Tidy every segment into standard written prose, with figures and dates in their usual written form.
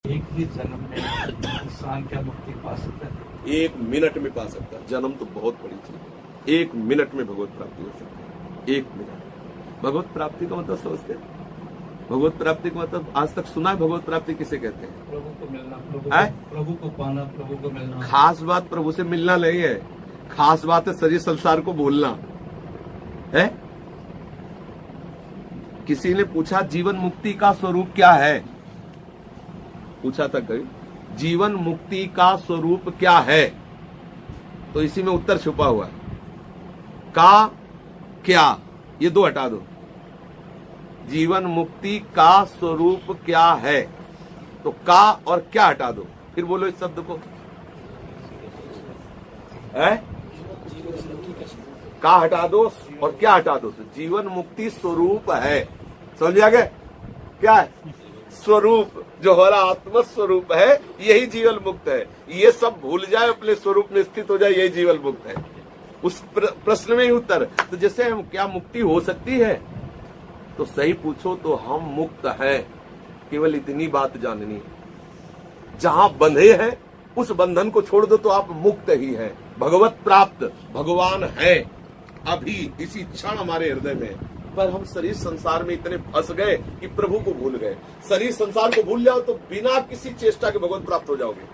एक ही जन्म में इंसान क्या मुक्ति पा सकता है? 1 मिनट में पा सकता है। जन्म तो बहुत बड़ी चीज है। 1 मिनट में भगवत प्राप्ति हो सकती है। 1 मिनट। भगवत प्राप्ति का मतलब समझते हैं? भगवत प्राप्ति का मतलब आज तक सुना है? भगवत प्राप्ति किसे कहते हैं? प्रभु को मिलना, प्रभु को पाना, प्रभु को मिलना। खास बात प्रभु से मिलना नहीं है, खास बात है शरीर संसार को भूलना है। किसी ने पूछा जीवन मुक्ति का स्वरूप क्या है? पूछा था कभी, जीवन मुक्ति का स्वरूप क्या है? तो इसी में उत्तर छुपा हुआ है। का क्या, ये 2 हटा दो। जीवन मुक्ति का स्वरूप क्या है, तो का और क्या हटा दो, फिर बोलो इस शब्द को। है? का हटा दो और क्या हटा दो, तो जीवन मुक्ति स्वरूप है। समझ आ गए? क्या है स्वरूप? जो हमारा आत्म स्वरूप है यही जीवन मुक्त है। ये सब भूल जाए, अपने स्वरूप में स्थित हो जाए, यही जीवन मुक्त है। उस प्रश्न में ही उत्तर। तो जैसे हम क्या मुक्ति हो सकती है, तो सही पूछो तो हम मुक्त है। केवल इतनी बात जाननी है। जहां बंधे हैं उस बंधन को छोड़ दो तो आप मुक्त ही है। भगवत प्राप्त भगवान है अभी इसी क्षण हमारे हृदय में। पर हम शरीर संसार में इतने फंस गए कि प्रभु को भूल गए। शरीर संसार को भूल जाओ तो बिना किसी चेष्टा के भगवत प्राप्त हो जाओगे।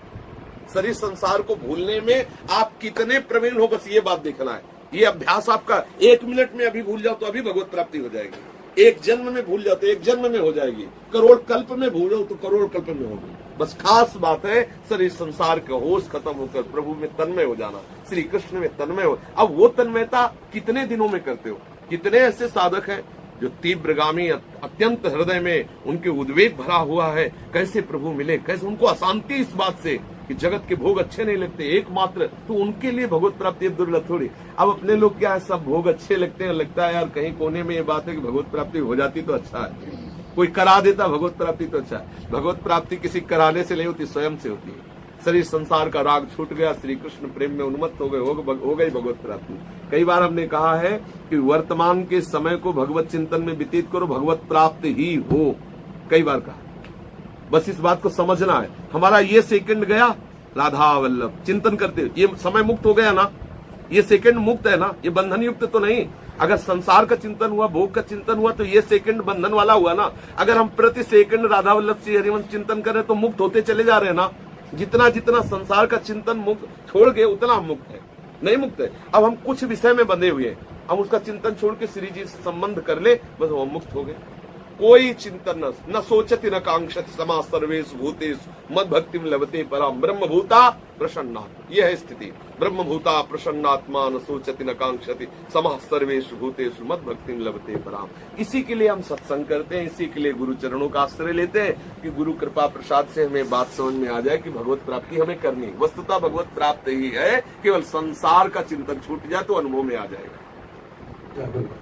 शरीर संसार को भूलने में आप कितने प्रवीण हो, बस ये बात देखना है। ये अभ्यास आपका 1 मिनट में अभी भूल जाओ तो अभी भगवत प्राप्ति हो जाएगी। 1 जन्म में भूल जाओ तो 1 जन्म में हो जाएगी। करोड़ कल्प में भूल जाओ तो करोड़ कल्प में होगी। बस खास बात है शरीर संसार का होश खत्म होकर प्रभु में तन्मय हो जाना, श्री कृष्ण में तन्मय हो। अब वो तन्मयता कितने दिनों में करते हो? कितने ऐसे साधक हैं जो तीव्रगामी अत्यंत हृदय में उनके उद्वेग भरा हुआ है, कैसे प्रभु मिले, कैसे उनको अशांति इस बात से कि जगत के भोग अच्छे नहीं लगते, एकमात्र तो उनके लिए भगवत प्राप्ति दुर्लभ थोड़ी। अब अपने लोग क्या है, सब भोग अच्छे लगते हैं, लगता है यार कहीं कोने में ये बात है कि भगवत प्राप्ति हो जाती तो अच्छा है, कोई करा देता भगवत प्राप्ति तो अच्छा है। भगवत प्राप्ति किसी कराने से नहीं होती, स्वयं से होती है। शरीर संसार का राग छूट गया, श्री कृष्ण प्रेम में उन्मत्त हो गए, हो गई भगवत प्राप्ति। कई बार हमने कहा है कि वर्तमान के समय को भगवत चिंतन में व्यतीत करो, भगवत प्राप्त ही हो। कई बार कहा, बस इस बात को समझना है। हमारा ये सेकंड गया राधा वल्लभ चिंतन करते, ये समय मुक्त हो गया ना, ये सेकंड मुक्त है ना, ये बंधन युक्त तो नहीं। अगर संसार का चिंतन हुआ, भोग का चिंतन हुआ, तो ये सेकंड बंधन वाला हुआ ना। अगर हम प्रति सेकंड राधा वल्लभ श्री हरिवंश चिंतन करें तो मुक्त होते चले जा रहे हैं ना। जितना जितना संसार का चिंतन मुक्त छोड़ गए उतना हम मुक्त है, नहीं मुक्त है। अब हम कुछ विषय में बंधे हुए हैं, हम उसका चिंतन छोड़ के श्री जी से संबंध कर ले, बस हम मुक्त हो गए। कोई चिंतन न सोचति न कांक्षति समा सर्वेषु भूतेषु मद भक्तिम लभते पराम ब्रह्म भूता प्रसन्ना। यह है स्थिति। ब्रह्म भूता प्रसन्नात्मा न सोचति न कांक्षति समा सर्वेषु भूतेषु मद भक्तिम लभते पराम। इसी के लिए हम सत्संग करते हैं, इसी के लिए गुरु चरणों का आश्रय लेते हैं कि गुरु कृपा प्रसाद से हमें बात समझ में आ जाए कि भगवत प्राप्ति हमें करनी है। वस्तुतः भगवत प्राप्त ही है, केवल संसार का चिंतन छूट जाए तो अनुभव में आ जाएगा।